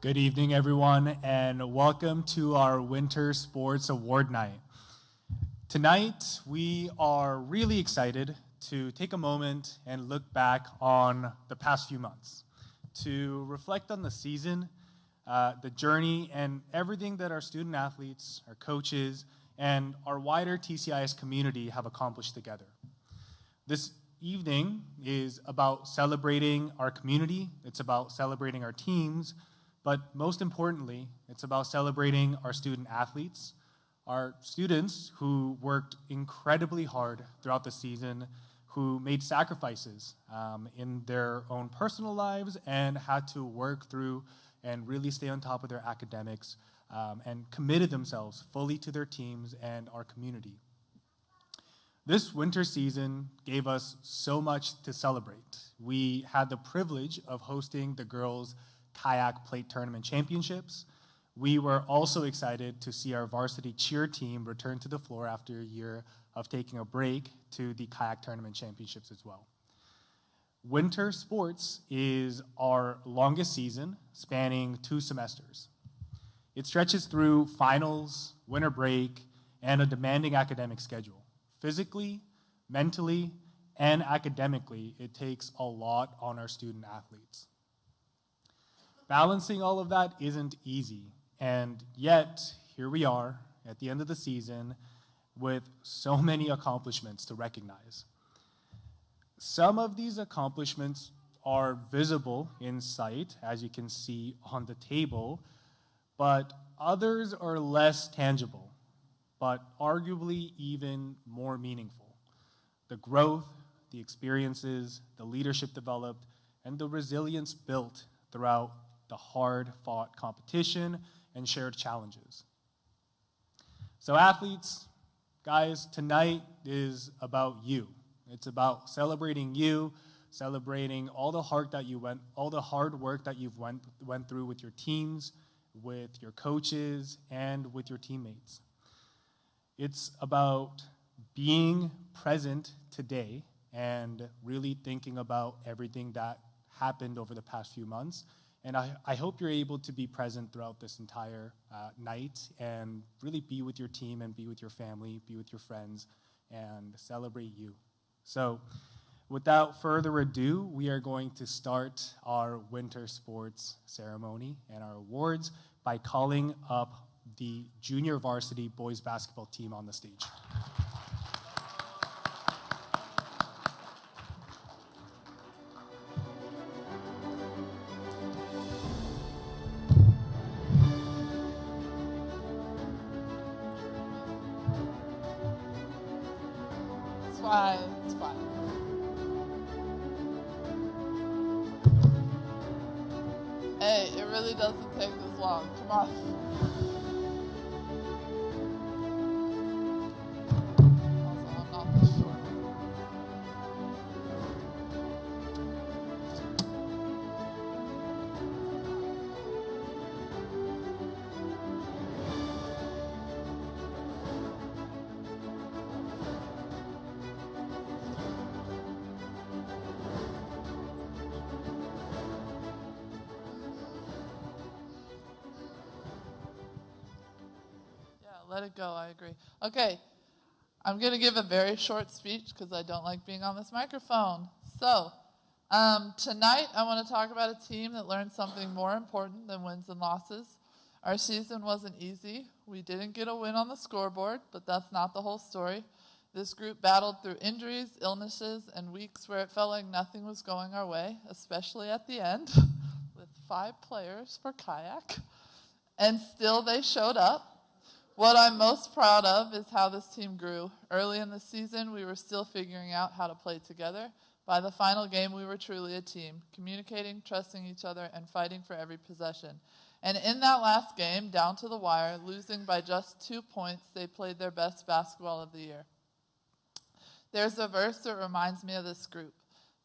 Good evening, everyone, and welcome to our Winter Sports Award Night. Tonight, we are really excited to take a moment and look back on the past few months, to reflect on the season, the journey, and everything that our student athletes, our coaches, and our wider TCIS community have accomplished together. This evening is about celebrating our community, it's about celebrating our teams, but most importantly, it's about celebrating our student athletes, our students who worked incredibly hard throughout the season, who made sacrifices in their own personal lives and had to work through and really stay on top of their academics and committed themselves fully to their teams and our community. This winter season gave us so much to celebrate. We had the privilege of hosting the girls' kayak plate tournament championships. We were also excited to see our varsity cheer team return to the floor after a year of taking a break to the kayak tournament championships as well. Winter sports is our longest season, spanning 2 semesters. It stretches through finals, winter break, and a demanding academic schedule. Physically, mentally, and academically, it takes a lot on our student athletes. Balancing all of that isn't easy, and yet here we are at the end of the season with so many accomplishments to recognize. Some of these accomplishments are visible in sight, as you can see on the table, but others are less tangible, but arguably even more meaningful. The growth, the experiences, the leadership developed, and the resilience built throughout the hard-fought competition and shared challenges. So athletes, guys, tonight is about you. It's about celebrating you, celebrating all the hard work that you've went through with your teams, with your coaches, and with your teammates. It's about being present today and really thinking about everything that happened over the past few months. And I hope you're able to be present throughout this entire night and really be with your team and be with your family, be with your friends, and celebrate you. So without further ado, we are going to start our winter sports ceremony and our awards by calling up the junior varsity boys basketball team on the stage. It's fine. Hey, it really doesn't take this long. Come on. Also, I'm not this short. Let it go, I agree. Okay, I'm going to give a very short speech because I don't like being on this microphone. So, tonight I want to talk about a team that learned something more important than wins and losses. Our season wasn't easy. We didn't get a win on the scoreboard, but that's not the whole story. This group battled through injuries, illnesses, and weeks where it felt like nothing was going our way, especially at the end, with 5 players for kayak. And still they showed up. What I'm most proud of is how this team grew. Early in the season, we were still figuring out how to play together. By the final game, we were truly a team, communicating, trusting each other, and fighting for every possession. And in that last game, down to the wire, losing by just 2 points, they played their best basketball of the year. There's a verse that reminds me of this group.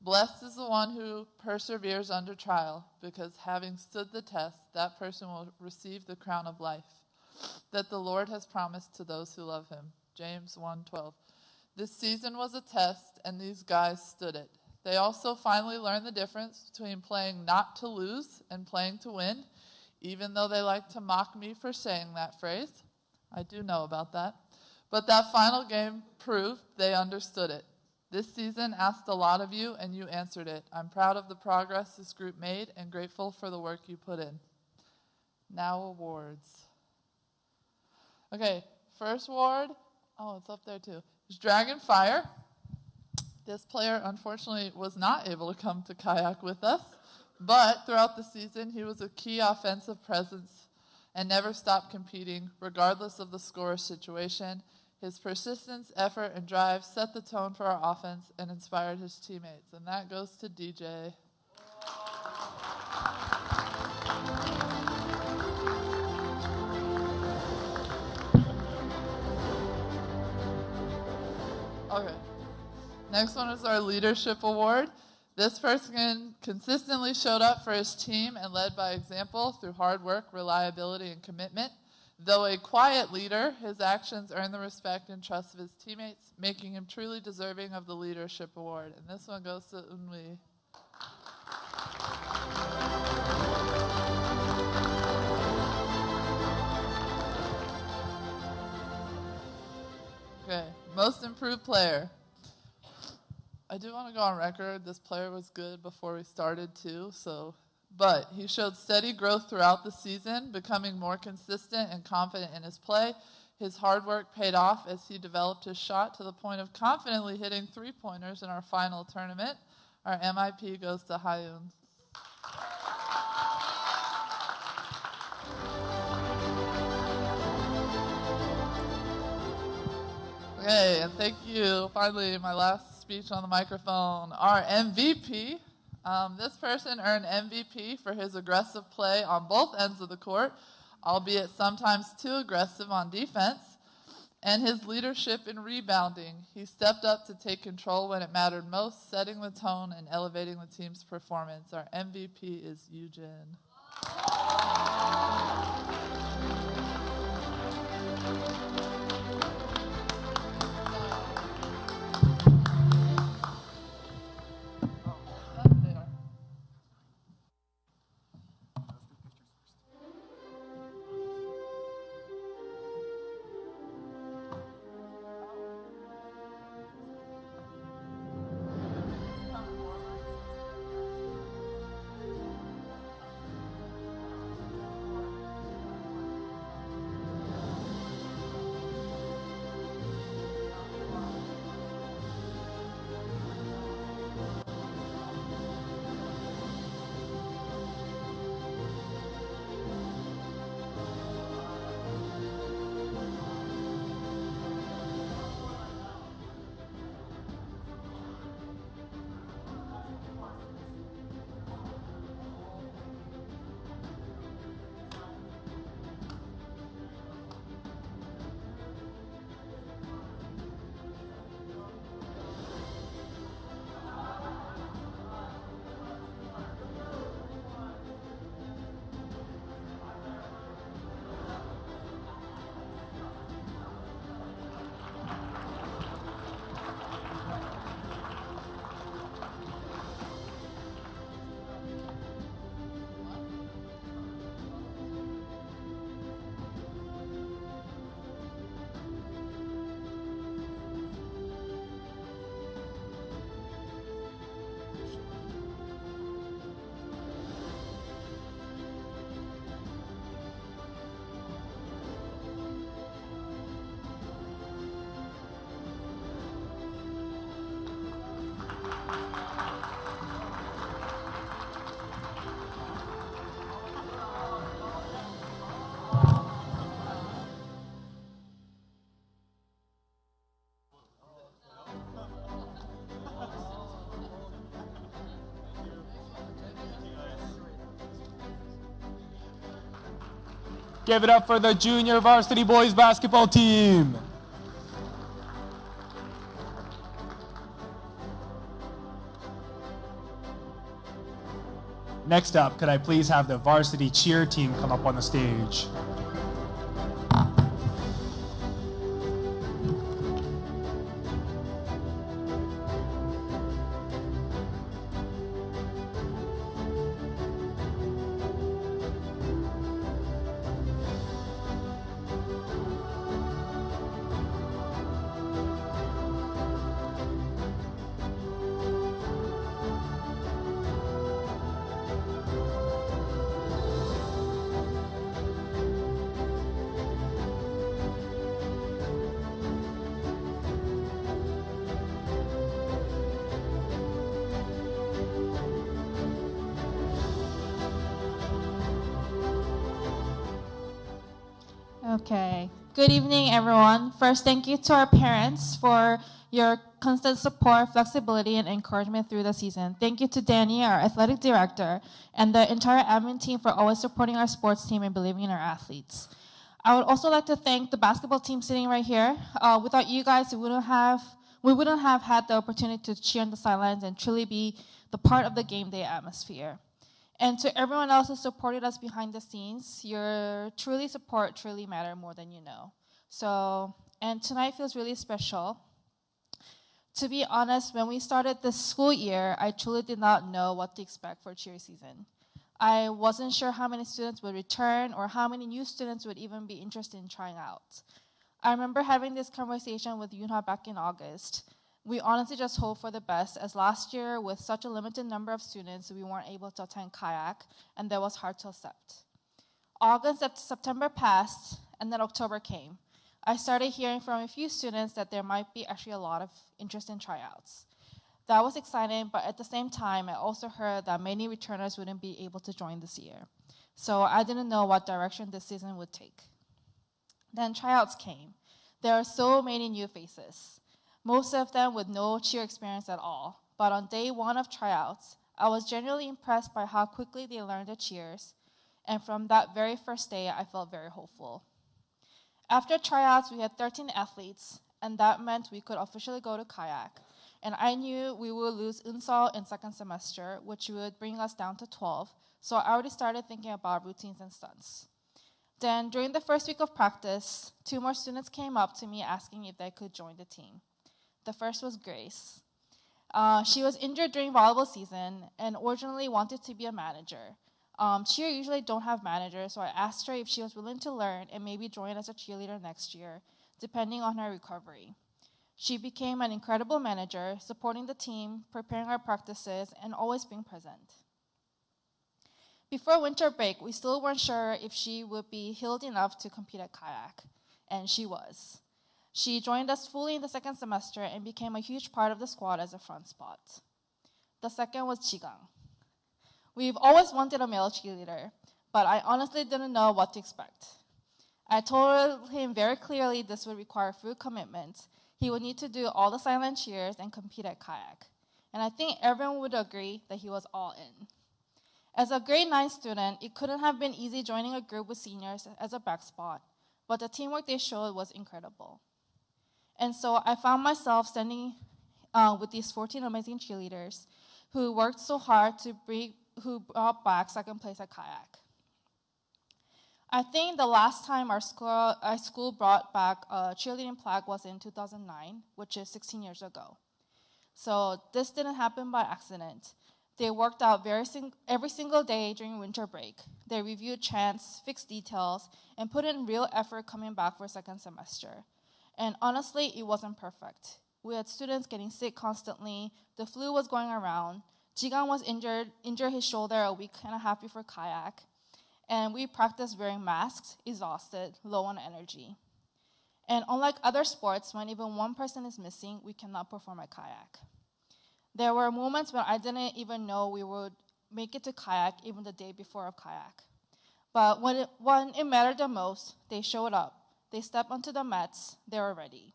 Blessed is the one who perseveres under trial, because having stood the test, that person will receive the crown of life that the Lord has promised to those who love him. James 1:12. This season was a test, and these guys stood it. They also finally learned the difference between playing not to lose and playing to win. even though they like to mock me for saying that phrase. I do know about that. But that final game proved they understood it. This season asked a lot of you, and you answered it. I'm proud of the progress this group made and grateful for the work you put in. Now awards. Okay, first award, it's up there too. It's Dragon Fire. This player, unfortunately, was not able to come to kayak with us, but throughout the season, he was a key offensive presence and never stopped competing, regardless of the score or situation. His persistence, effort, and drive set the tone for our offense and inspired his teammates. And that goes to DJ. Okay. Next one is our Leadership Award. This person consistently showed up for his team and led by example through hard work, reliability, and commitment. Though a quiet leader, his actions earn the respect and trust of his teammates, making him truly deserving of the Leadership Award. And this one goes to Unwi. Okay, Most Improved Player. I do want to go on record. This player was good before we started too, but he showed steady growth throughout the season, becoming more consistent and confident in his play. His hard work paid off as he developed his shot to the point of confidently hitting three-pointers in our final tournament. Our MIP goes to Hayun. Okay, and thank you. Finally, my last speech on the microphone. Our MVP. This person earned MVP for his aggressive play on both ends of the court, albeit sometimes too aggressive on defense, and his leadership in rebounding. He stepped up to take control when it mattered most, setting the tone and elevating the team's performance. Our MVP is Eugen. Give it up for the junior varsity boys basketball team. Next up, could I please have the varsity cheer team come up on the stage? Okay. Good evening, everyone. First, thank you to our parents for your constant support, flexibility, and encouragement through the season. Thank you to Danny, our athletic director, and the entire admin team for always supporting our sports team and believing in our athletes. I would also like to thank the basketball team sitting right here. Without you guys, we wouldn't have had the opportunity to cheer on the sidelines and truly be the part of the game day atmosphere. And to everyone else who supported us behind the scenes, your support truly matter more than you know. So, and tonight feels really special. To be honest, when we started this school year, I truly did not know what to expect for cheer season. I wasn't sure how many students would return or how many new students would even be interested in trying out. I remember having this conversation with Yunha back in August. We honestly just hope for the best, as last year, with such a limited number of students, we weren't able to attend kayak, and that was hard to accept. August and September passed, and then October came. I started hearing from a few students that there might be actually a lot of interest in tryouts. That was exciting, but at the same time, I also heard that many returners wouldn't be able to join this year. So I didn't know what direction this season would take. Then tryouts came. There are so many new faces, most of them with no cheer experience at all. But on day one of tryouts, I was genuinely impressed by how quickly they learned the cheers, and from that very first day, I felt very hopeful. After tryouts, we had 13 athletes, and that meant we could officially go to kayak. And I knew we would lose Unsal in second semester, which would bring us down to 12, so I already started thinking about routines and stunts. Then, during the first week of practice, 2 more students came up to me asking if they could join the team. The first was Grace. She was injured during volleyball season and originally wanted to be a manager. Cheer usually don't have managers, so I asked her if she was willing to learn and maybe join as a cheerleader next year, depending on her recovery. She became an incredible manager, supporting the team, preparing our practices, and always being present. Before winter break, we still weren't sure if she would be healed enough to compete at kayak, and she was. She joined us fully in the second semester and became a huge part of the squad as a front spot. The second was Jigang. We've always wanted a male cheerleader, but I honestly didn't know what to expect. I told him very clearly this would require full commitment. He would need to do all the silent cheers and compete at kayak. And I think everyone would agree that he was all in. As a grade 9 student, it couldn't have been easy joining a group with seniors as a back spot, but the teamwork they showed was incredible. And so I found myself standing with these 14 amazing cheerleaders who worked so hard who brought back second place at kayak. I think the last time our school brought back a cheerleading flag was in 2009, which is 16 years ago. So this didn't happen by accident. They worked out every single day during winter break. They reviewed chants, fixed details, and put in real effort coming back for second semester. And honestly, it wasn't perfect. We had students getting sick constantly. The flu was going around. Jigang was injured his shoulder a week and a half before kayak. And we practiced wearing masks, exhausted, low on energy. And unlike other sports, when even one person is missing, we cannot perform at kayak. There were moments when I didn't even know we would make it to kayak even the day before of kayak. But when it mattered the most, they showed up. They stepped onto the mats, they were ready.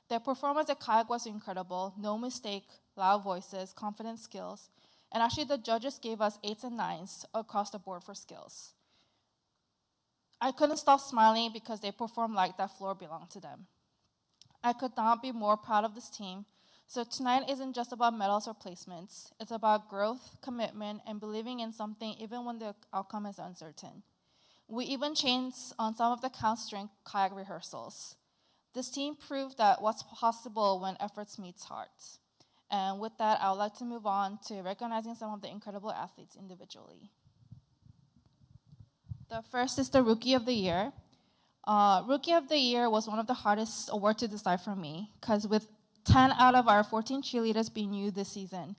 Their performance at kayak was incredible, no mistake, loud voices, confident skills. And actually the judges gave us 8s and 9s across the board for skills. I couldn't stop smiling because they performed like that floor belonged to them. I could not be more proud of this team. So tonight isn't just about medals or placements. It's about growth, commitment, and believing in something even when the outcome is uncertain. We even changed on some of the counts during kayak rehearsals. This team proved that what's possible when efforts meets hearts. And with that, I would like to move on to recognizing some of the incredible athletes individually. The first is the Rookie of the Year. Rookie of the Year was one of the hardest awards to decide for me, because with 10 out of our 14 cheerleaders being new this season,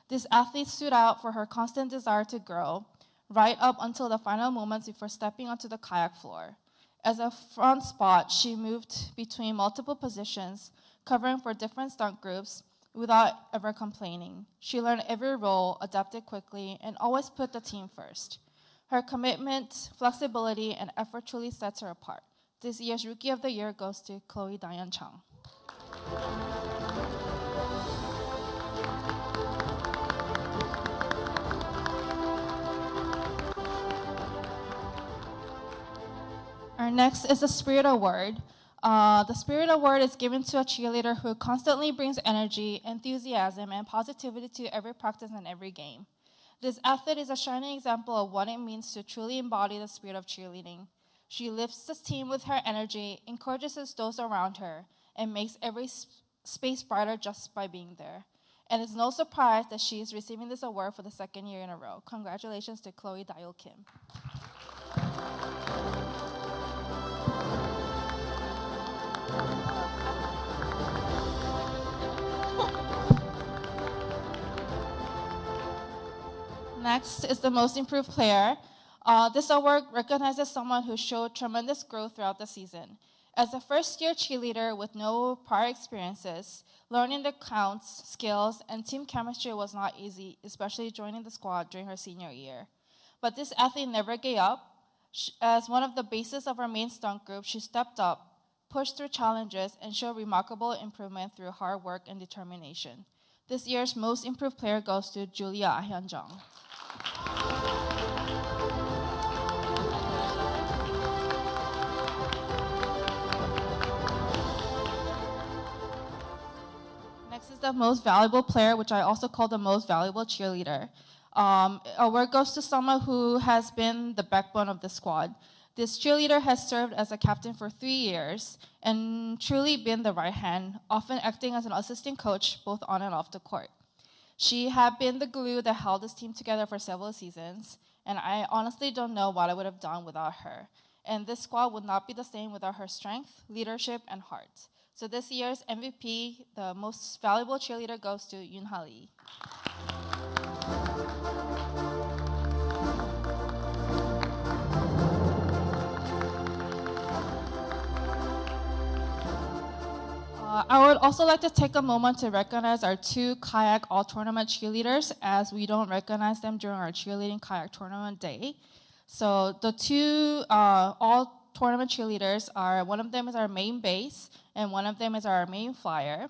this athlete stood out for her constant desire to grow, right up until the final moments before stepping onto the kayak floor. As a front spot, she moved between multiple positions, covering for different stunt groups without ever complaining. She learned every role, adapted quickly, and always put the team first. Her commitment, flexibility, and effort truly sets her apart. This year's Rookie of the Year goes to Chloe Diane Chung. Our next is the Spirit Award. The Spirit Award is given to a cheerleader who constantly brings energy, enthusiasm, and positivity to every practice and every game. This athlete is a shining example of what it means to truly embody the spirit of cheerleading. She lifts the team with her energy, encourages those around her, and makes every space brighter just by being there. And it's no surprise that she is receiving this award for the second year in a row. Congratulations to Chloe Dial Kim. Next is the Most Improved Player. This award recognizes someone who showed tremendous growth throughout the season. As a first-year cheerleader with no prior experiences, learning the counts, skills, and team chemistry was not easy, especially joining the squad during her senior year. But this athlete never gave up. As one of the bases of our main stunt group, she stepped up, pushed through challenges, and showed remarkable improvement through hard work and determination. This year's Most Improved Player goes to Julia Hyun-jung. Next is the Most Valuable Player, which I also call the Most Valuable Cheerleader. Award goes to someone who has been the backbone of the squad. This cheerleader has served as a captain for 3 years and truly been the right hand, often acting as an assistant coach both on and off the court. She had been the glue that held this team together for several seasons, and I honestly don't know what I would have done without her. And this squad would not be the same without her strength, leadership, and heart. So this year's MVP, the Most Valuable Cheerleader, goes to Yoon-ha Lee. I would also like to take a moment to recognize our 2 kayak all-tournament cheerleaders, as we don't recognize them during our cheerleading kayak tournament day. So the 2 all-tournament cheerleaders are, one of them is our main base, and one of them is our main flyer.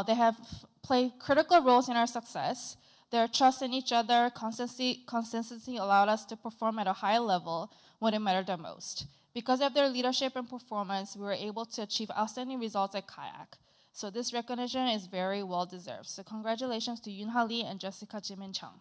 They have played critical roles in our success. Their trust in each other, consistency allowed us to perform at a high level when it mattered the most. Because of their leadership and performance, we were able to achieve outstanding results at kayak. So this recognition is very well deserved. So congratulations to Yoon-ha Lee and Jessica Jimin Chung.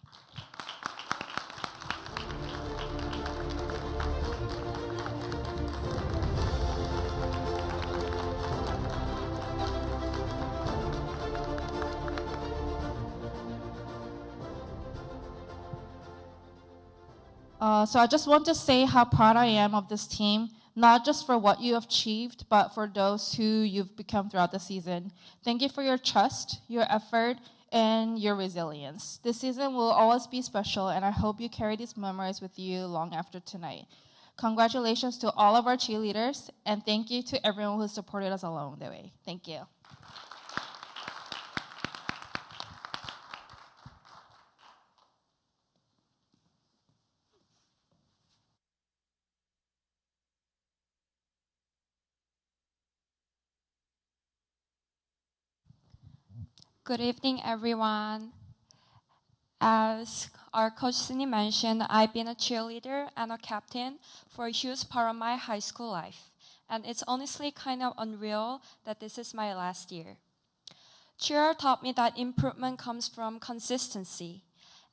So I just want to say how proud I am of this team, not just for what you have achieved, but for those who you've become throughout the season. Thank you for your trust, your effort, and your resilience. This season will always be special, and I hope you carry these memories with you long after tonight. Congratulations to all of our cheerleaders, and thank you to everyone who supported us along the way. Thank you. Good evening, everyone. As our coach Cindy mentioned, I've been a cheerleader and a captain for a huge part of my high school life. And it's honestly kind of unreal that this is my last year. Cheer taught me that improvement comes from consistency.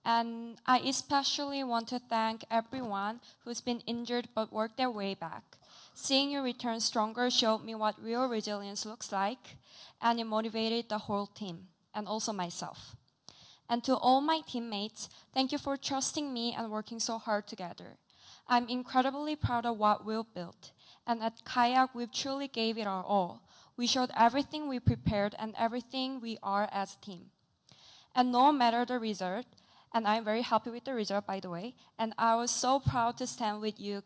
And I especially want to thank everyone who's been injured but worked their way back. Seeing you return stronger showed me what real resilience looks like, and it motivated the whole team, and also myself. And to all my teammates, thank you for trusting me and working so hard together. I'm incredibly proud of what we've built. And at Kayak, we truly gave it our all. We showed everything we prepared and everything we are as a team. And no matter the result, and I'm very happy with the result, by the way, and I was so proud to stand with you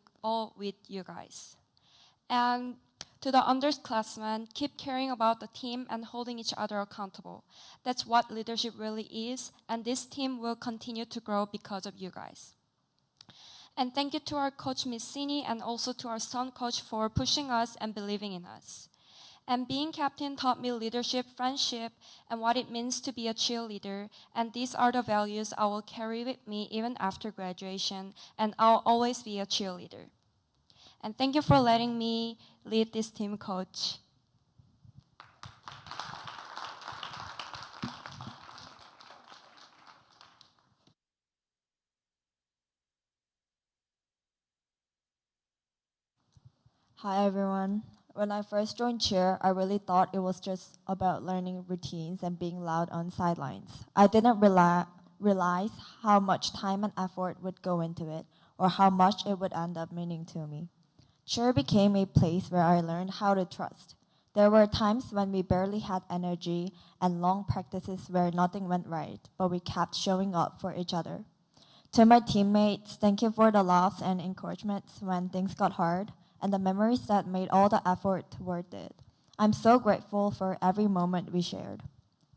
guys. And to the underclassmen, keep caring about the team and holding each other accountable. That's what leadership really is, and this team will continue to grow because of you guys. And thank you to our coach, Miss Sini, and also to our stunt coach for pushing us and believing in us. And being captain taught me leadership, friendship, and what it means to be a cheerleader. And these are the values I will carry with me even after graduation, and I'll always be a cheerleader. And thank you for letting me lead this team, coach. Hi everyone. When I first joined cheer, I really thought it was just about learning routines and being loud on sidelines. I didn't realize how much time and effort would go into it, or how much it would end up meaning to me. Cheer became a place where I learned how to trust. There were times when we barely had energy and long practices where nothing went right, but we kept showing up for each other. To my teammates, thank you for the laughs and encouragements when things got hard, and the memories that made all the effort worth it. I'm so grateful for every moment we shared.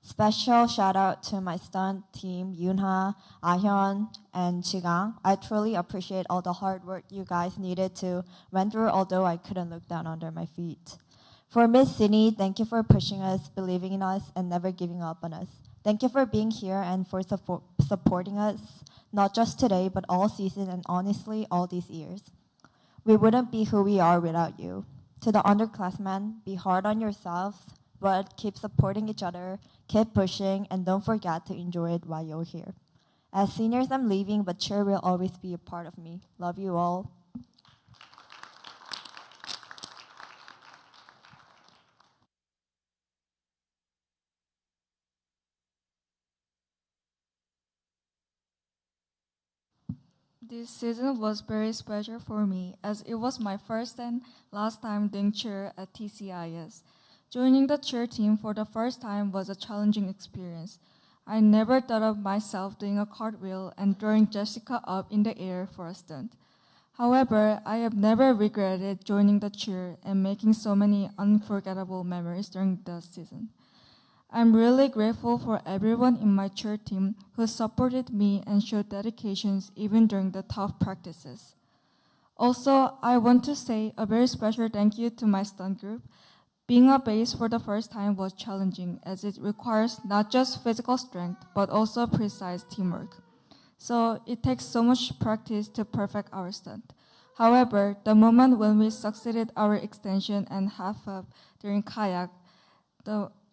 Special shout out to my stunt team, Yoonha, Ahyun, and Chigang. I truly appreciate all the hard work you guys needed to went through, although I couldn't look down under my feet. For Miss Sydney, thank you for pushing us, believing in us, and never giving up on us. Thank you for being here and for supporting us, not just today, but all season and honestly, all these years. We wouldn't be who we are without you. To the underclassmen, be hard on yourselves, but keep supporting each other, keep pushing, and don't forget to enjoy it while you're here. As seniors, I'm leaving, but cheer will always be a part of me. Love you all. This season was very special for me as it was my first and last time doing cheer at TCIS. Joining the cheer team for the first time was a challenging experience. I never thought of myself doing a cartwheel and throwing Jessica up in the air for a stunt. However, I have never regretted joining the cheer and making so many unforgettable memories during the season. I'm really grateful for everyone in my cheer team who supported me and showed dedications even during the tough practices. Also, I want to say a very special thank you to my stunt group. Being a base for the first time was challenging as it requires not just physical strength, but also precise teamwork. So it takes so much practice to perfect our stunt. However, the moment when we succeeded our extension and half up during kayak,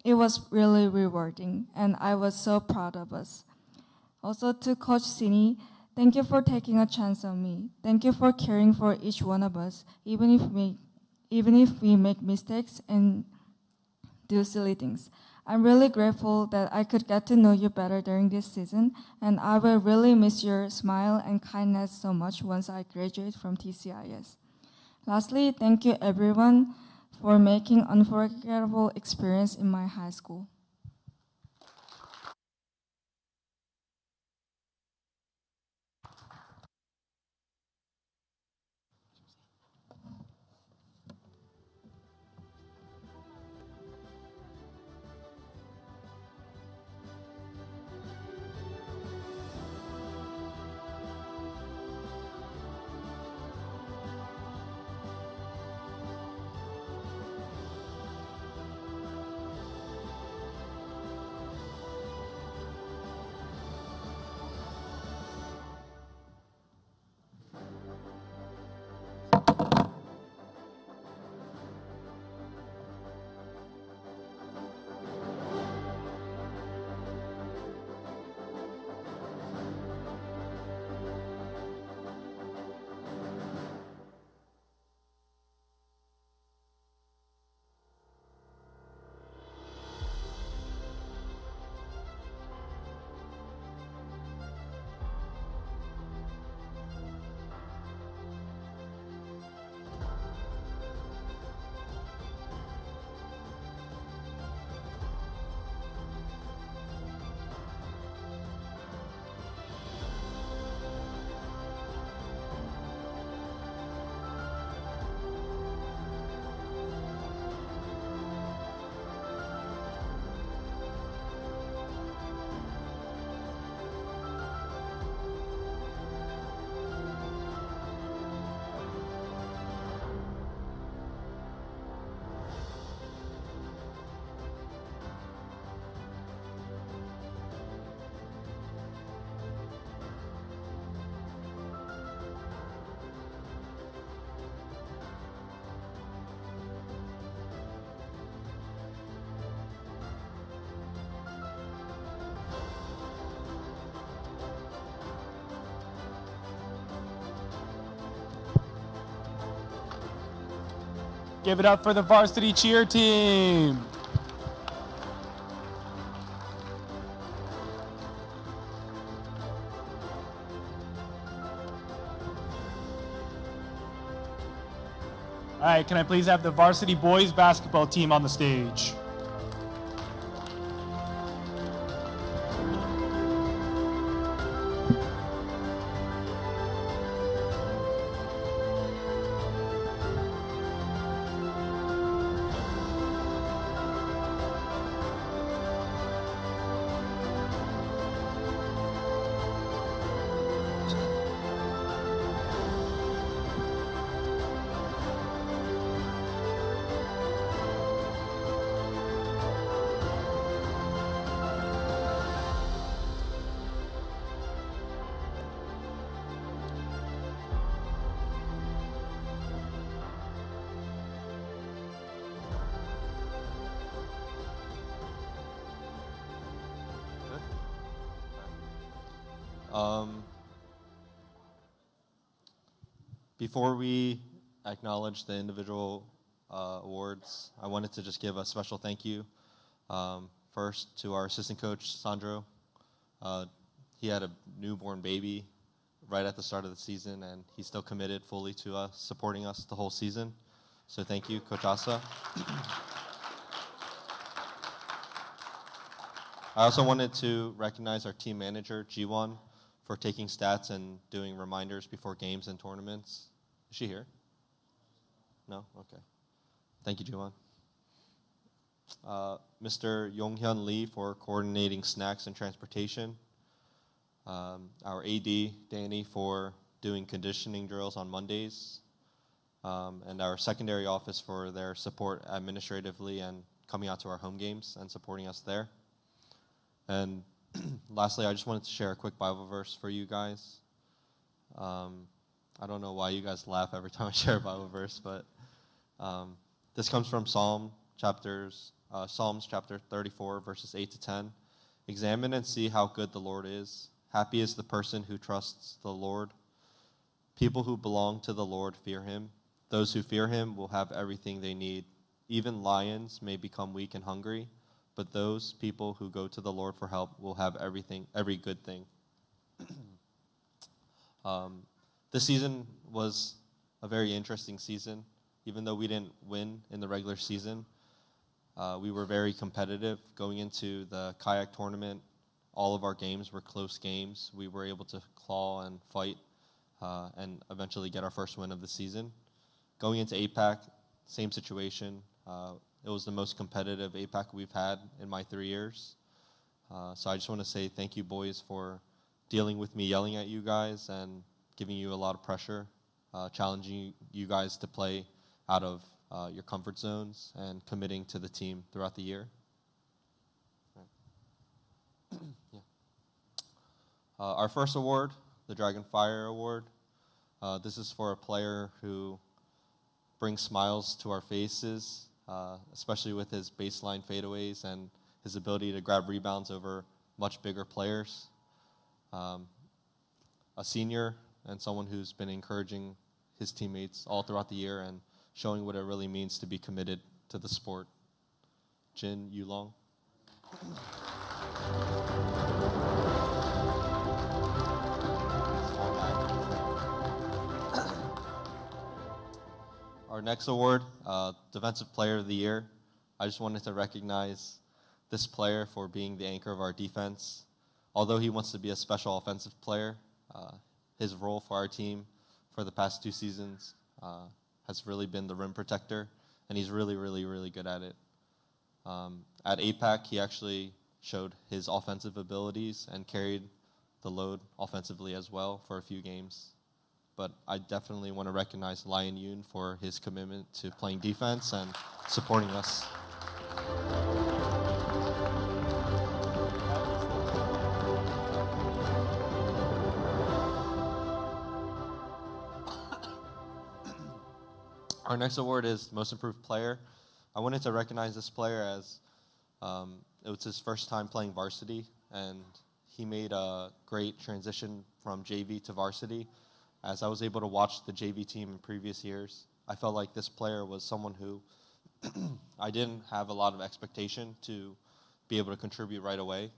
it was really rewarding, and I was so proud of us. Also to Coach Sini, thank you for taking a chance on me. Thank you for caring for each one of us, even if we make mistakes and do silly things. I'm really grateful that I could get to know you better during this season, and I will really miss your smile and kindness so much once I graduate from TCIS. Lastly, thank you everyone for making unforgettable experience in my high school. Give it up for the varsity cheer team. All right, can I please have the varsity boys basketball team on the stage? Before we acknowledge the individual awards, I wanted to just give a special thank you first to our assistant coach, Sandro. He had a newborn baby right at the start of the season, and he's still committed fully to us, supporting us the whole season. So thank you, Coach Asa. I also wanted to recognize our team manager, Jiwon, for taking stats and doing reminders before games and tournaments. Is she here? No? Okay. Thank you, Jiwon. Mr. Yonghyun Lee for coordinating snacks and transportation. Our AD, Danny, for doing conditioning drills on Mondays. And our secondary office for their support administratively and coming out to our home games and supporting us there. And lastly, I just wanted to share a quick Bible verse for you guys. I don't know why you guys laugh every time I share a Bible verse, but this comes from Psalms chapter 34, verses 8 to 10. Examine and see how good the Lord is. Happy is the person who trusts the Lord. People who belong to the Lord fear him. Those who fear him will have everything they need. Even lions may become weak and hungry, but those people who go to the Lord for help will have every good thing. This season was a very interesting season. Even though we didn't win in the regular season, we were very competitive going into the kayak tournament. All of our games were close games. We were able to claw and fight and eventually get our first win of the season. Going into APAC, same situation. It was the most competitive APAC we've had in my 3 years. So I just want to say thank you, boys, for dealing with me yelling at you guys and giving you a lot of pressure, challenging you guys to play out of your comfort zones and committing to the team throughout the year. Yeah. Our first award, the Dragon Fire Award. This is for a player who brings smiles to our faces, especially with his baseline fadeaways and his ability to grab rebounds over much bigger players. A senior and someone who's been encouraging his teammates all throughout the year and showing what it really means to be committed to the sport. Jin Yulong. Our next award, Defensive Player of the Year. I just wanted to recognize this player for being the anchor of our defense. Although he wants to be a special offensive player, his role for our team for the past 2 seasons has really been the rim protector, and he's really, really, really good at it. At APAC, he actually showed his offensive abilities and carried the load offensively as well for a few games. But I definitely want to recognize Lion Yoon for his commitment to playing defense and supporting us. Our next award is Most Improved Player. I wanted to recognize this player as it was his first time playing varsity, and he made a great transition from JV to varsity. As I was able to watch the JV team in previous years, I felt like this player was someone who I didn't have a lot of expectation to be able to contribute right away,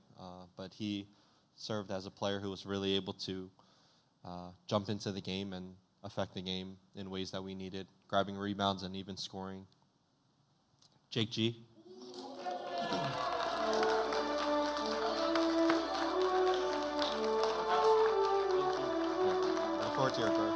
but he served as a player who was really able to jump into the game and affect the game in ways that we needed, grabbing rebounds and even scoring. Jake G. Forward to your turn.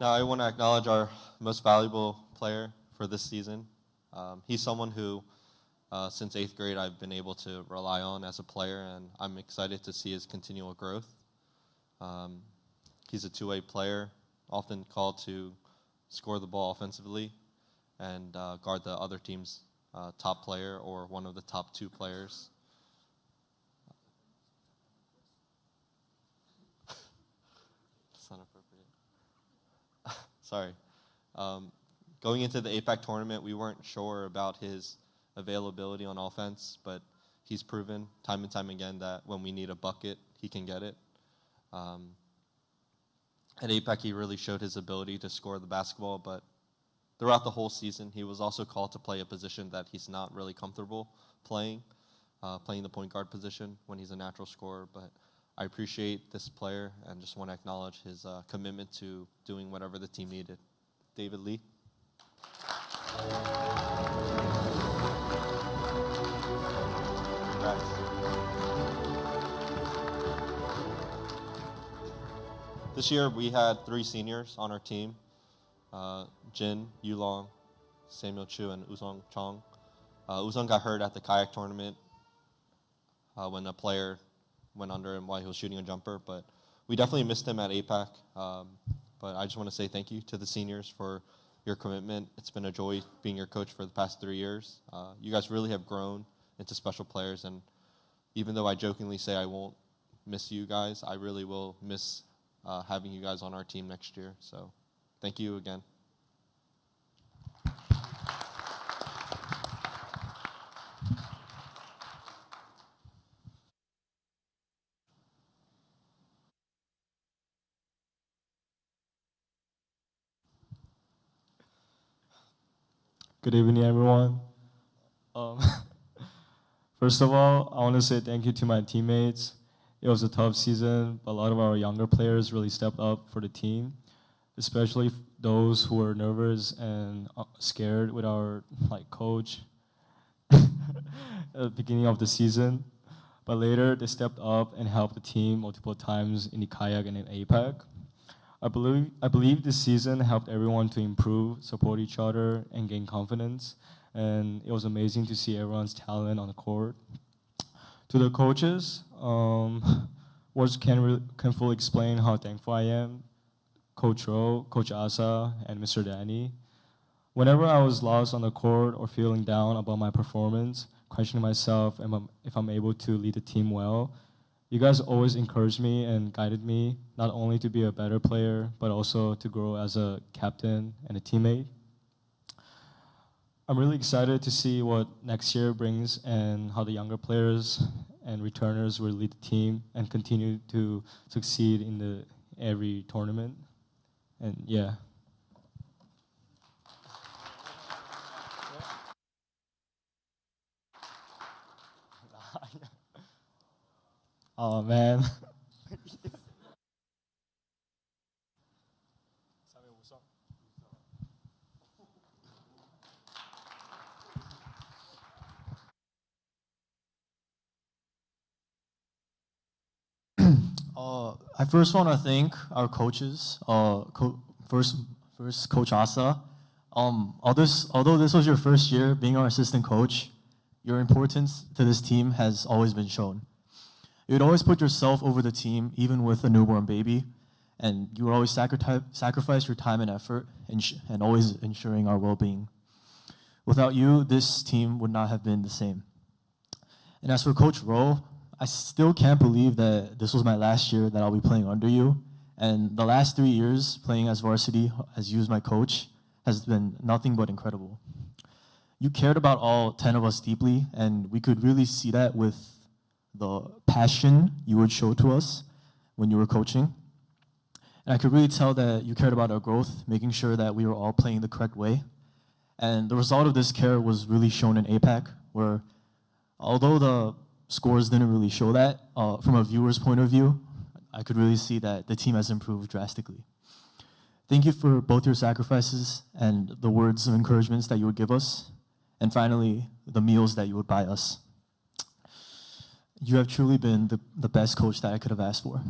Now I want to acknowledge our most valuable player for this season. He's someone who, since 8th grade, I've been able to rely on as a player, and I'm excited to see his continual growth. He's a two-way player, often called to score the ball offensively and guard the other team's top player or one of the top 2 players. That's not appropriate. Sorry. Going into the APAC tournament, we weren't sure about his availability on offense, but he's proven time and time again that when we need a bucket, he can get it. At APAC, he really showed his ability to score the basketball, but throughout the whole season, he was also called to play a position that he's not really comfortable playing, playing the point guard position when he's a natural scorer. But I appreciate this player and just want to acknowledge his commitment to doing whatever the team needed. David Lee. Congrats. This year, we had 3 seniors on our team. Jin, Yulong, Samuel Chu, and Uzong Chong. Uzong got hurt at the kayak tournament when a player went under him while he was shooting a jumper, but we definitely missed him at APAC. But I just want to say thank you to the seniors for your commitment. It's been a joy being your coach for the past 3 years. You guys really have grown into special players, and even though I jokingly say I won't miss you guys, I really will miss having you guys on our team next year. So thank you again. Good evening, everyone. First of all, I want to say thank you to my teammates. It was a tough season, but a lot of our younger players really stepped up for the team, especially those who were nervous and scared with our coach at the beginning of the season. But later, they stepped up and helped the team multiple times in the kayak and in APAC. I believe this season helped everyone to improve, support each other, and gain confidence. And it was amazing to see everyone's talent on the court. To the coaches, words can fully explain how thankful I am. Coach Ro, Coach Asa, and Mr. Danny. Whenever I was lost on the court or feeling down about my performance, questioning myself if I'm able to lead the team well, you guys always encouraged me and guided me, not only to be a better player, but also to grow as a captain and a teammate. I'm really excited to see what next year brings and how the younger players and returners will lead the team and continue to succeed in every tournament. And yeah. Oh man. I first want to thank our coaches. First, Coach Asa. Although this was your first year being our assistant coach, your importance to this team has always been shown. You would always put yourself over the team, even with a newborn baby, and you would always sacrifice your time and effort, and always ensuring our well-being. Without you, this team would not have been the same. And as for Coach Ro, I still can't believe that this was my last year that I'll be playing under you. And the last 3 years playing as varsity, as you as my coach, has been nothing but incredible. You cared about all 10 of us deeply, and we could really see that with the passion you would show to us when you were coaching. And I could really tell that you cared about our growth, making sure that we were all playing the correct way. And the result of this care was really shown in APAC, where although the scores didn't really show that, from a viewer's point of view, I could really see that the team has improved drastically. Thank you for both your sacrifices and the words of encouragement that you would give us, and finally, the meals that you would buy us. You have truly been the best coach that I could have asked for.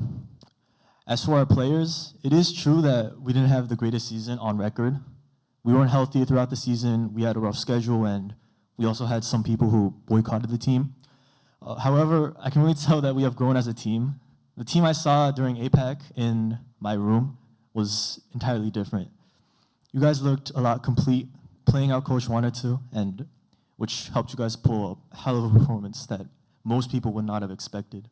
As for our players, it is true that we didn't have the greatest season on record. We weren't healthy throughout the season, we had a rough schedule, and we also had some people who boycotted the team. However, I can really tell that we have grown as a team. The team I saw during APAC in my room was entirely different. You guys looked a lot complete, playing how coach wanted to, and which helped you guys pull a hell of a performance that most people would not have expected.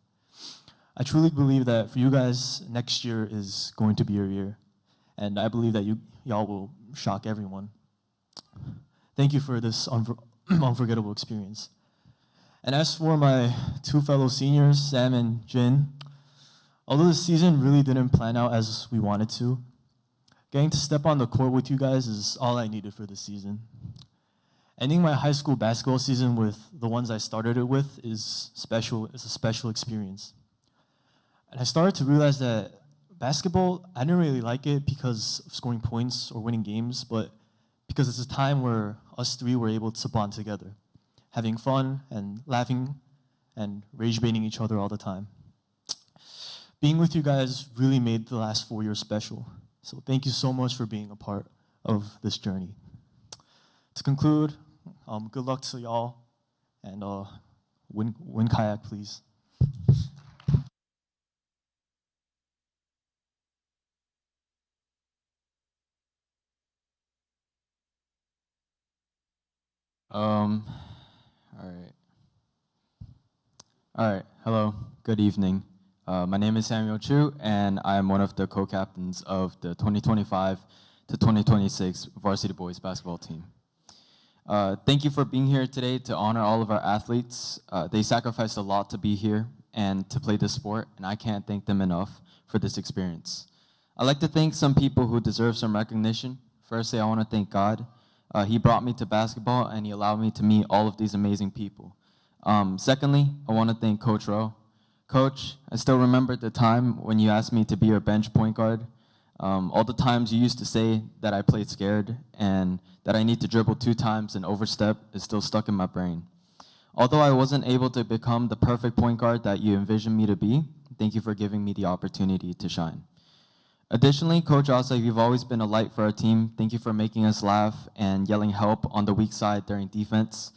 I truly believe that for you guys, next year is going to be your year, and I believe that y'all will shock everyone. Thank you for this unforgettable experience. And as for my two fellow seniors, Sam and Jin, although the season really didn't plan out as we wanted to, getting to step on the court with you guys is all I needed for this season. Ending my high school basketball season with the ones I started it with is special. It's a special experience. And I started to realize that basketball, I didn't really like it because of scoring points or winning games, but because it's a time where us three were able to bond together, having fun and laughing and rage baiting each other all the time. Being with you guys really made the last 4 years special. So thank you so much for being a part of this journey. To conclude, good luck to y'all, and win kayak, please. All right. Hello. Good evening. My name is Samuel Chu, and I am one of the co-captains of the 2025 to 2026 Varsity Boys basketball team. Thank you for being here today to honor all of our athletes. They sacrificed a lot to be here and to play this sport, and I can't thank them enough for this experience. I'd like to thank some people who deserve some recognition. Firstly, I want to thank God. He brought me to basketball, and he allowed me to meet all of these amazing people. Secondly, I want to thank Coach Rowe. Coach, I still remember the time when you asked me to be your bench point guard. All the times you used to say that I played scared and that I need to dribble 2 times and overstep is still stuck in my brain. Although I wasn't able to become the perfect point guard that you envisioned me to be, thank you for giving me the opportunity to shine. Additionally, Coach Asa, you've always been a light for our team. Thank you for making us laugh and yelling help on the weak side during defense.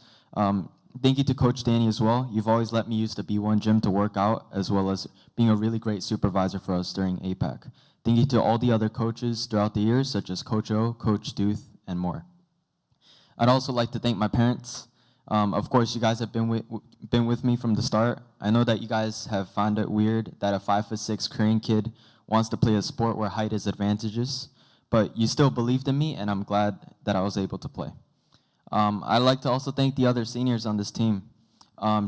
Thank you to Coach Danny as well. You've always let me use the B1 gym to work out, as well as being a really great supervisor for us during APAC. Thank you to all the other coaches throughout the years, such as Coach O, Coach Duth, and more. I'd also like to thank my parents. Of course, you guys have been with me from the start. I know that you guys have found it weird that a 5'6" Korean kid wants to play a sport where height is advantageous, but you still believed in me, and I'm glad that I was able to play. I'd like to also thank the other seniors on this team.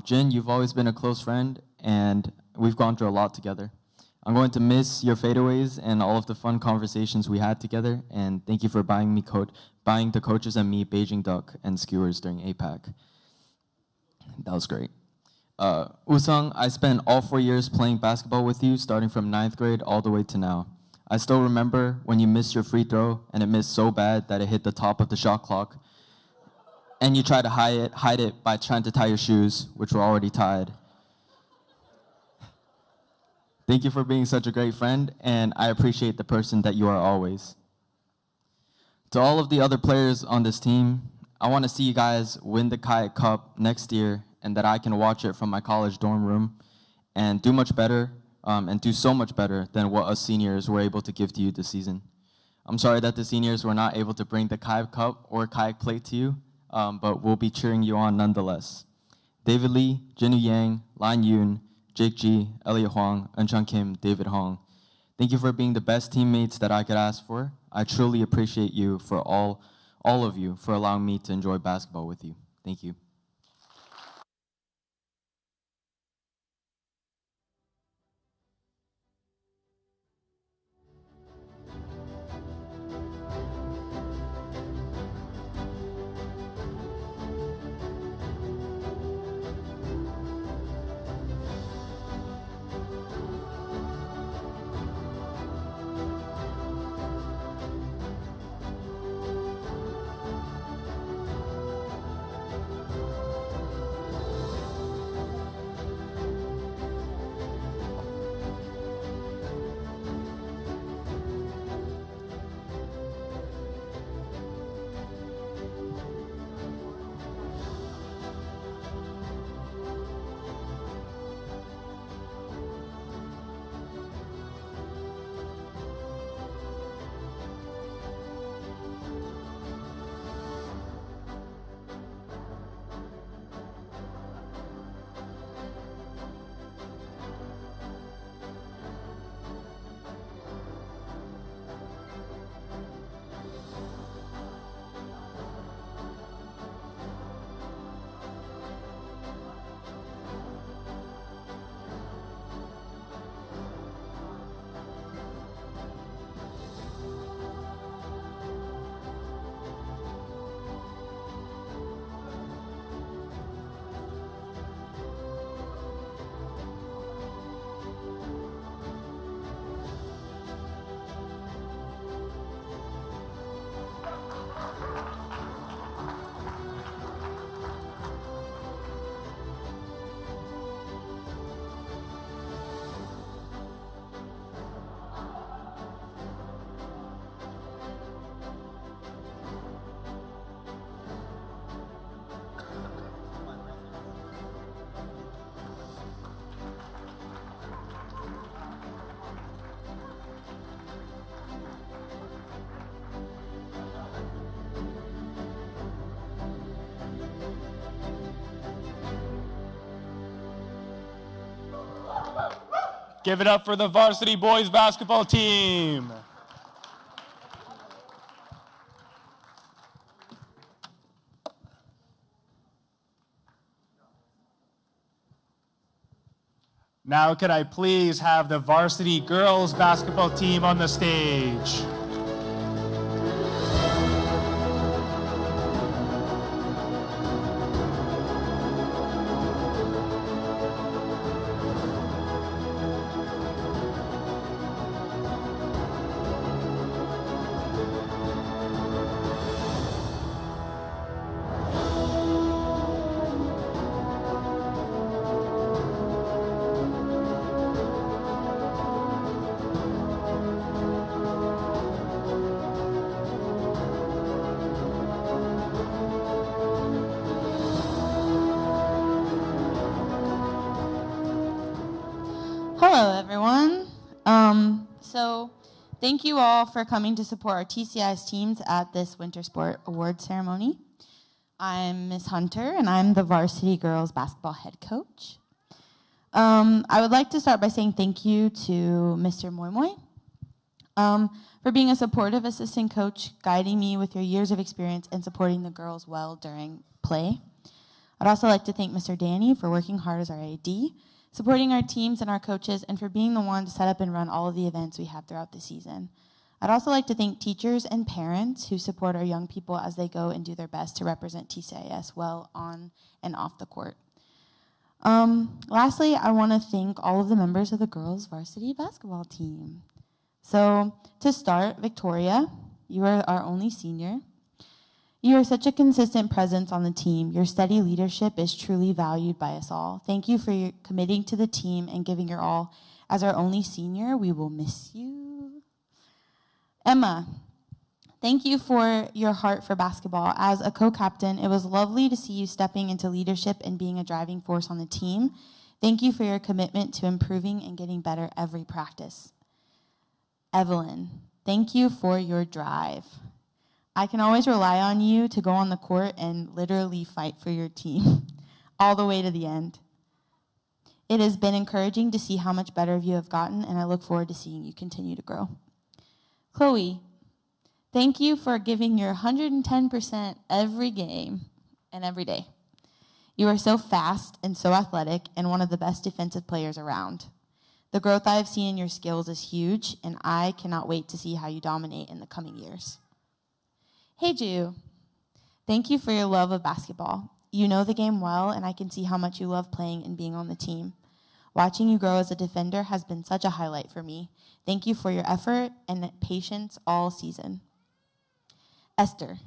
Jin, you've always been a close friend, and we've gone through a lot together. I'm going to miss your fadeaways and all of the fun conversations we had together, and thank you for buying the coaches and me Beijing duck and skewers during APAC. That was great. Usang, I spent all 4 years playing basketball with you, starting from 9th grade all the way to now. I still remember when you missed your free throw, and it missed so bad that it hit the top of the shot clock, and you tried to hide it by trying to tie your shoes, which were already tied. Thank you for being such a great friend, and I appreciate the person that you are always. To all of the other players on this team, I want to see you guys win the Kayak Cup next year, and that I can watch it from my college dorm room and do much better, and do so much better than what us seniors were able to give to you this season. I'm sorry that the seniors were not able to bring the Kayak Cup or Kayak Plate to you, but we'll be cheering you on nonetheless. David Lee, Jinu Yang, Lan Yoon, Jake G, Elliot Huang, Eunchang Kim, David Hong. Thank you for being the best teammates that I could ask for. I truly appreciate you for all of you for allowing me to enjoy basketball with you. Thank you. Give it up for the varsity boys basketball team. Now could I please have the varsity girls basketball team on the stage? Hello, everyone. So thank you all for coming to support our TCIS teams at this Winter Sport Award ceremony. I'm Miss Hunter, and I'm the varsity girls basketball head coach. I would like to start by saying thank you to Mr. Moy Moy for being a supportive assistant coach, guiding me with your years of experience and supporting the girls well during play. I'd also like to thank Mr. Danny for working hard as our AD, supporting our teams and our coaches, and for being the one to set up and run all of the events we have throughout the season. I'd also like to thank teachers and parents who support our young people as they go and do their best to represent TCIS well on and off the court. Lastly, I want to thank all of the members of the girls varsity basketball team. So to start, Victoria, you are our only senior. You are such a consistent presence on the team. Your steady leadership is truly valued by us all. Thank you for committing to the team and giving your all. As our only senior, we will miss you. Emma, thank you for your heart for basketball. As a co-captain, it was lovely to see you stepping into leadership and being a driving force on the team. Thank you for your commitment to improving and getting better every practice. Evelyn, thank you for your drive. I can always rely on you to go on the court and literally fight for your team all the way to the end. It has been encouraging to see how much better you have gotten, and I look forward to seeing you continue to grow. Chloe, thank you for giving your 110% every game and every day. You are so fast and so athletic and one of the best defensive players around. The growth I have seen in your skills is huge, and I cannot wait to see how you dominate in the coming years. Hey, Ju. Thank you for your love of basketball. You know the game well, and I can see how much you love playing and being on the team. Watching you grow as a defender has been such a highlight for me. Thank you for your effort and patience all season. Esther,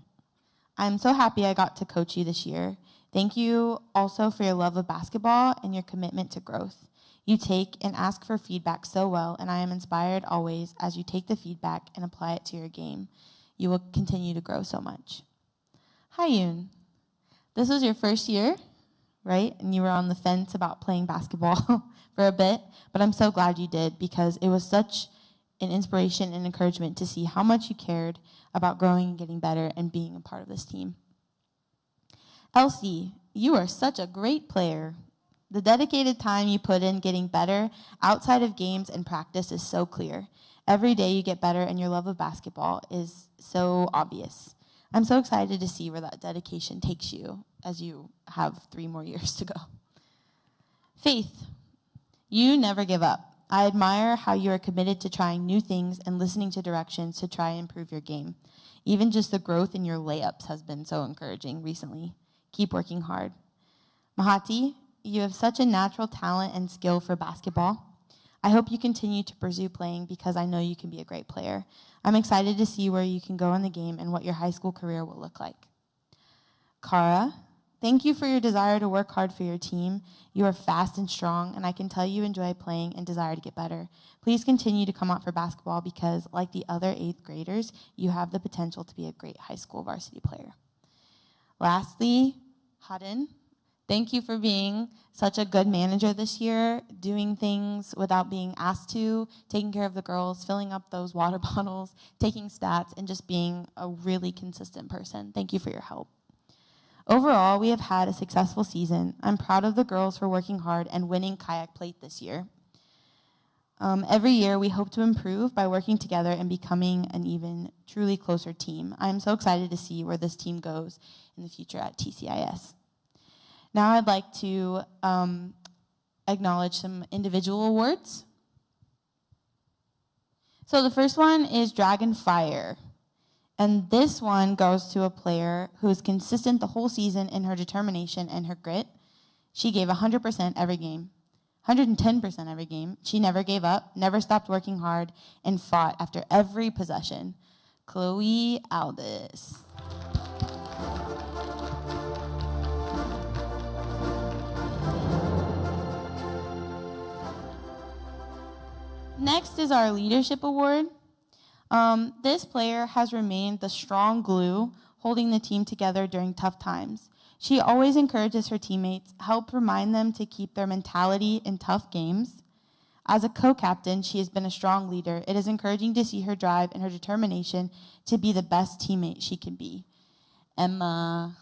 I'm so happy I got to coach you this year. Thank you also for your love of basketball and your commitment to growth. You take and ask for feedback so well, and I am inspired always as you take the feedback and apply it to your game. You will continue to grow so much. Hi, Yoon. This was your first year, right? And you were on the fence about playing basketball for a bit, but I'm so glad you did because it was such an inspiration and encouragement to see how much you cared about growing and getting better and being a part of this team. Elsie, you are such a great player. The dedicated time you put in getting better outside of games and practice is so clear. Every day you get better, and your love of basketball is so obvious. I'm so excited to see where that dedication takes you as you have 3 more years to go. Faith, you never give up. I admire how you are committed to trying new things and listening to directions to try and improve your game. Even just the growth in your layups has been so encouraging recently. Keep working hard. Mahati, you have such a natural talent and skill for basketball. I hope you continue to pursue playing because I know you can be a great player. I'm excited to see where you can go in the game and what your high school career will look like. Kara, thank you for your desire to work hard for your team. You are fast and strong, and I can tell you enjoy playing and desire to get better. Please continue to come out for basketball because, like the other 8th graders, you have the potential to be a great high school varsity player. Lastly, Haden, thank you for being such a good manager this year, doing things without being asked to, taking care of the girls, filling up those water bottles, taking stats, and just being a really consistent person. Thank you for your help. Overall, we have had a successful season. I'm proud of the girls for working hard and winning kayak plate this year. Every year, we hope to improve by working together and becoming an even truly closer team. I'm so excited to see where this team goes in the future at TCIS. Now I'd like to acknowledge some individual awards. So the first one is Dragon Fire. And this one goes to a player who is consistent the whole season in her determination and her grit. She gave 100% every game, 110% every game. She never gave up, never stopped working hard, and fought after every possession. Chloe Aldis. Next is our Leadership Award. This player has remained the strong glue holding the team together during tough times. She always encourages her teammates, help remind them to keep their mentality in tough games. As a co-captain, she has been a strong leader. It is encouraging to see her drive and her determination to be the best teammate she can be. Emma.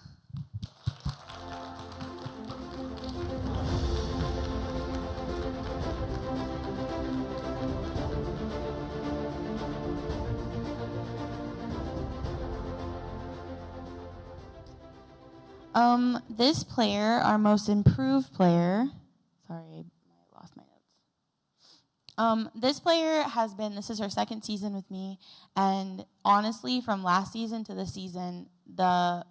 This player, our most improved player, sorry, I lost my notes. This player this is her second season with me, and honestly, from last season to this season, the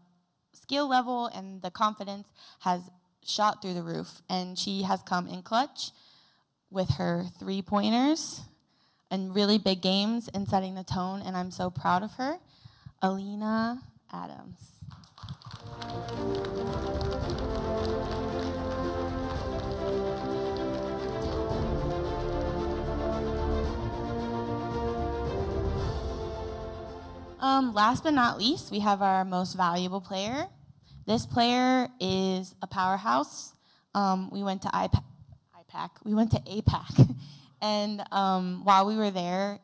skill level and the confidence has shot through the roof, and she has come in clutch with her three-pointers and really big games and setting the tone, and I'm so proud of her. Alina Adams. Last but not least, we have our most valuable player. This player is a powerhouse. We went to IPAC. We went to APAC. And while we were there,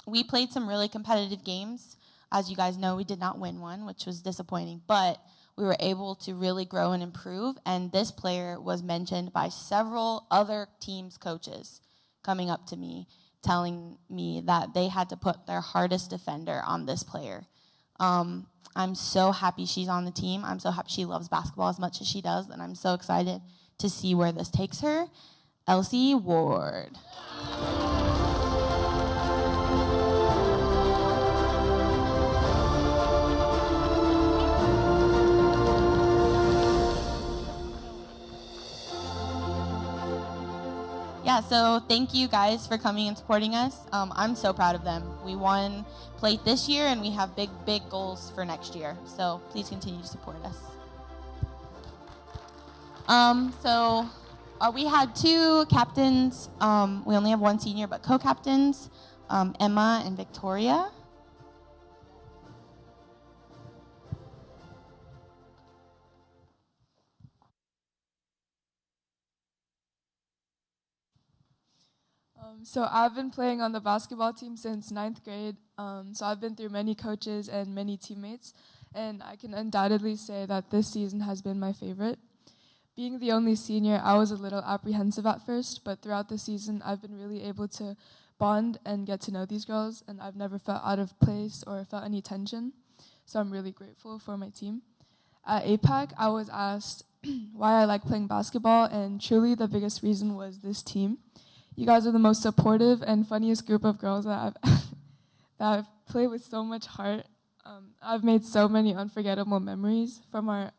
we played some really competitive games. As you guys know, we did not win one, which was disappointing, but we were able to really grow and improve, and this player was mentioned by several other teams' coaches coming up to me, telling me that they had to put their hardest defender on this player. I'm so happy she's on the team. I'm so happy she loves basketball as much as she does, and I'm so excited to see where this takes her. Elsie Ward. Yeah, so thank you guys for coming and supporting us. I'm so proud of them. We won plate this year, and we have big, big goals for next year. So please continue to support us. We had two captains. We only have one senior, but co-captains, Emma and Victoria. So I've been playing on the basketball team since 9th grade. So I've been through many coaches and many teammates, and I can undoubtedly say that this season has been my favorite. Being the only senior, I was a little apprehensive at first, but throughout the season, I've been really able to bond and get to know these girls, and I've never felt out of place or felt any tension. So I'm really grateful for my team. At APAC, I was asked why I like playing basketball, and truly the biggest reason was this team. You guys are the most supportive and funniest group of girls that I've played with so much heart. I've made so many unforgettable memories, from our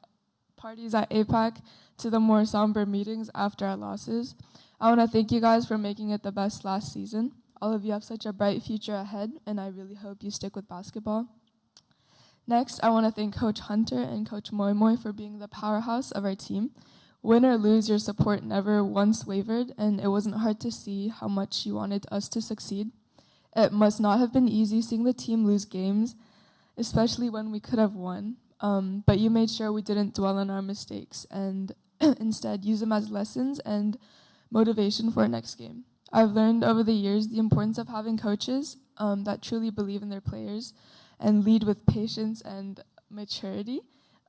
parties at APAC to the more somber meetings after our losses. I want to thank you guys for making it the best last season. All of you have such a bright future ahead, and I really hope you stick with basketball. Next, I want to thank Coach Hunter and Coach Moy Moy for being the powerhouse of our team. Win or lose, your support never once wavered, and it wasn't hard to see how much you wanted us to succeed. It must not have been easy seeing the team lose games, especially when we could have won. But you made sure we didn't dwell on our mistakes and instead use them as lessons and motivation for our next game. I've learned over the years the importance of having coaches that truly believe in their players and lead with patience and maturity.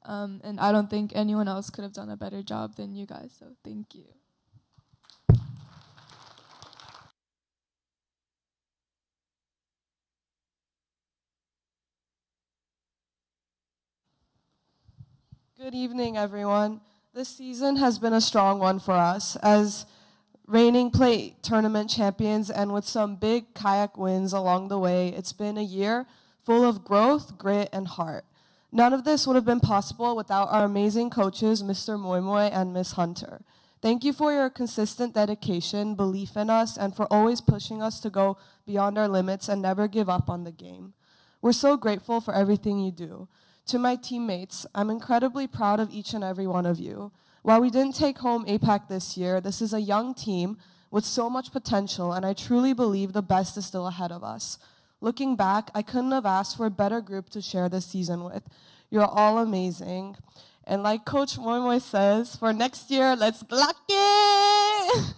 And I don't think anyone else could have done a better job than you guys, so thank you. Good evening, everyone. This season has been a strong one for us as reigning plate tournament champions, and with some big kayak wins along the way, it's been a year full of growth, grit, and heart. None of this would have been possible without our amazing coaches, Mr. Moy and Miss Hunter. Thank you for your consistent dedication, belief in us, and for always pushing us to go beyond our limits and never give up on the game. We're so grateful for everything you do. To my teammates, I'm incredibly proud of each and every one of you. While we didn't take home APAC this year, this is a young team with so much potential, and I truly believe the best is still ahead of us. Looking back, I couldn't have asked for a better group to share this season with. You're all amazing. And like Coach Moy says, for next year, let's lock it!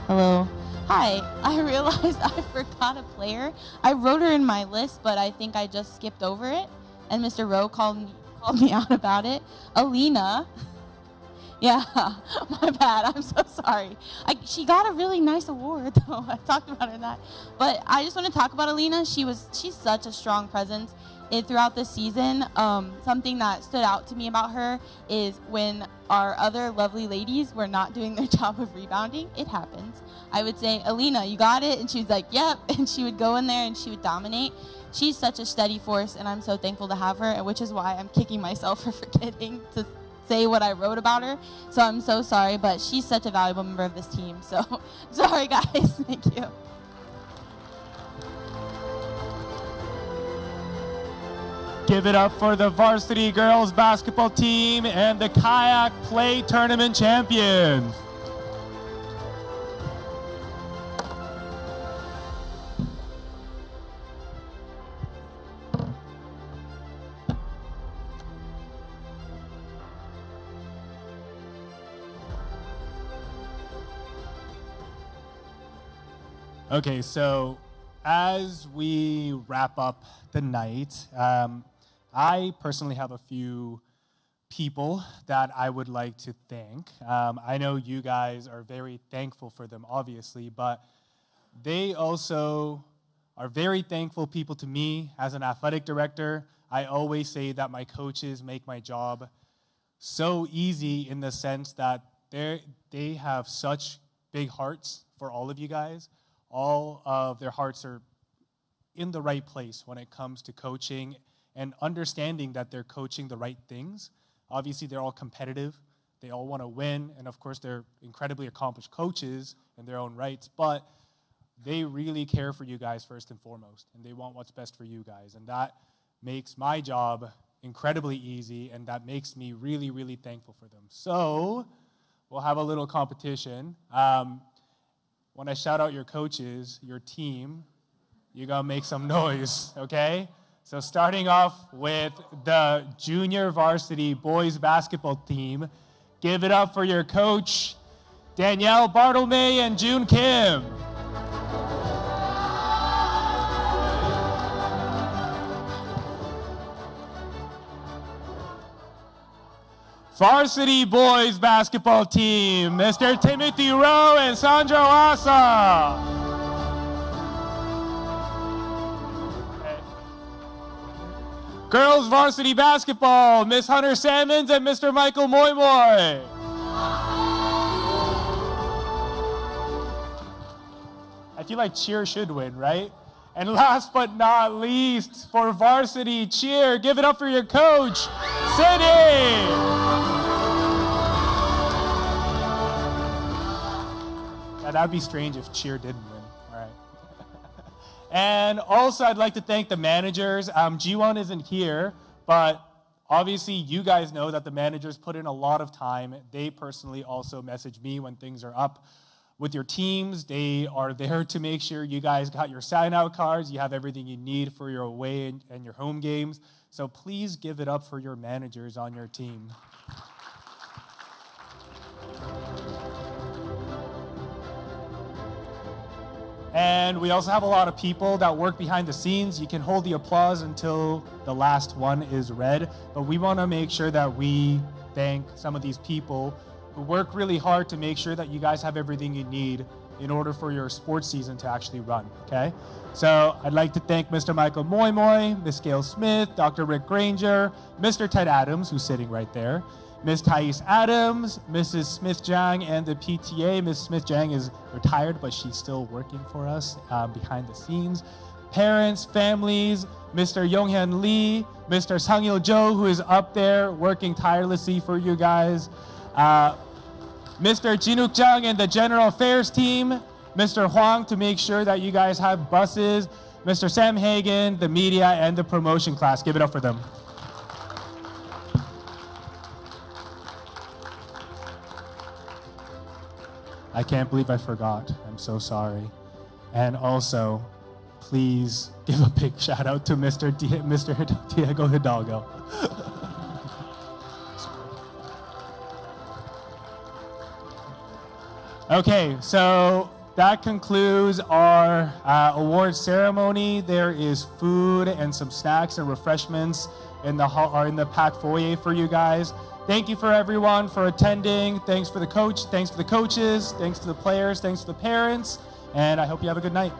Hello. Hi. I realized I forgot a player. I wrote her in my list, but I think I just skipped over it. And Mr. Rowe called me out about it. Alina. Yeah, my bad. I'm so sorry. She got a really nice award, though. I talked about her that. But I just want to talk about Alina. She's such a strong presence throughout the season. Something that stood out to me about her is when our other lovely ladies were not doing their job of rebounding. It happens. I would say, Alina, you got it? And she was like, yep. And she would go in there and she would dominate. She's such a steady force, and I'm so thankful to have her, which is why I'm kicking myself for forgetting to say what I wrote about her. So I'm so sorry, but she's such a valuable member of this team. So sorry, guys. Thank you. Give it up for the varsity girls basketball team and the kayak play tournament champions. Okay, so as we wrap up the night, I personally have a few people that I would like to thank. I know you guys are very thankful for them, obviously, but they also are very thankful people to me as an athletic director. I always say that my coaches make my job so easy in the sense that they have such big hearts for all of you guys. All of their hearts are in the right place when it comes to coaching and understanding that they're coaching the right things. Obviously, they're all competitive. They all want to win, and of course, they're incredibly accomplished coaches in their own rights, but they really care for you guys first and foremost, and they want what's best for you guys, and that makes my job incredibly easy, and that makes me really, really thankful for them. So we'll have a little competition. When I shout out your coaches, your team, you gotta make some noise, okay? So starting off with the junior varsity boys basketball team, give it up for your coach, Danielle Bartlemay and June Kim. Varsity boys basketball team, Mr. Timothy Rowe and Sandro Asa. Okay. Girls varsity basketball, Miss Hunter Salmons and Mr. Michael Moymoy. I feel like cheer should win, right? And last but not least, for varsity cheer, give it up for your coach, Sydney. Yeah, that'd be strange if cheer didn't win. All right. And also, I'd like to thank the managers. G1 isn't here, but obviously, you guys know that the managers put in a lot of time. They personally also message me when things are up with your teams. They are there to make sure you guys got your sign-out cards, you have everything you need for your away and your home games. So please give it up for your managers on your team. And we also have a lot of people that work behind the scenes. You can hold the applause until the last one is read, but we want to make sure that we thank some of these people who work really hard to make sure that you guys have everything you need in order for your sports season to actually run, okay? So I'd like to thank Mr. Michael Moymoy, Ms. Gail Smith, Dr. Rick Granger, Mr. Ted Adams, who's sitting right there, Ms. Thais Adams, Mrs. Smith-Jang, and the PTA. Ms. Smith-Jang is retired, but she's still working for us behind the scenes. Parents, families, Mr. Yonghyun Lee, Mr. Sang-il Jo, who is up there working tirelessly for you guys. Mr. Jinuk Jung and the General Affairs team, Mr. Huang to make sure that you guys have buses, Mr. Sam Hagen, the media, and the promotion class. Give it up for them. I can't believe I forgot. I'm so sorry. And also, please give a big shout out to Mr. Diego Hidalgo. Okay, so that concludes our award ceremony. There is food and some snacks and refreshments in the packed foyer for you guys. Thank you for everyone for attending. Thanks for the coach. Thanks for the coaches. Thanks to the players. Thanks to the parents. And I hope you have a good night.